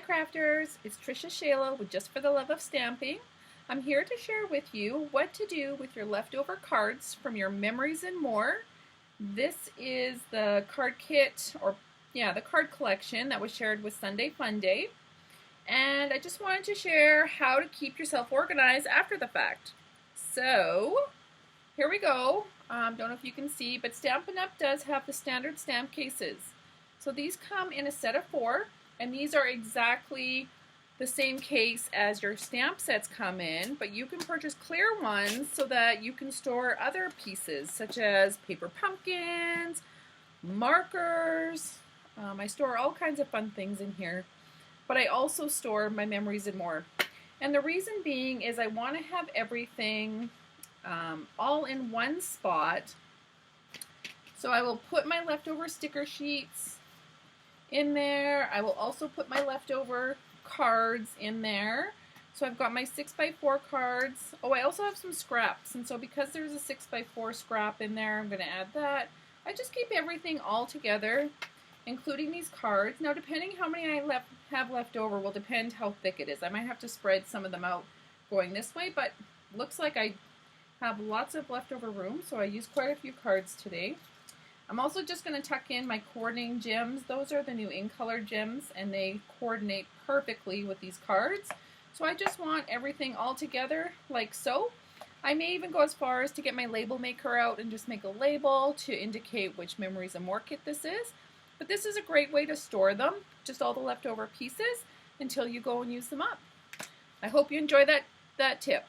crafters, it's Trisha Shayla with Just for the Love of Stamping. I'm here to share with you what to do with your leftover cards from your memories and more. This is the card kit, the card collection that was shared with Funday. And I just wanted to share how to keep yourself organized after the fact. So, here we go. Don't know if you can see, but Stampin' Up! Does have the standard stamp cases. So these come in a set of 4, and these are exactly the same case as your stamp sets come in, but you can purchase clear ones so that you can store other pieces, such as paper pumpkins, markers. I store all kinds of fun things in here, but I also store my memories and more. And the reason being is I want to have everything all in one spot. So I will put my leftover sticker sheets in there. I will also put my leftover cards in there. So I've got my 6x4 cards. Oh, I also have some scraps. And so because there's a 6x4 scrap in there, I'm going to add that. I just keep everything all together, including these cards. Now, depending how many I have left over will depend how thick it is. I might have to spread some of them out going this way, but looks like I have lots of leftover room, so I used quite a few cards today. I'm also just going to tuck in my coordinating gems. Those are the new in color gems, and they coordinate perfectly with these cards. So I just want everything all together like so. I may even go as far as to get my label maker out and just make a label to indicate which Memories and More kit this is. But this is a great way to store them, just all the leftover pieces, until you go and use them up. I hope you enjoy that tip.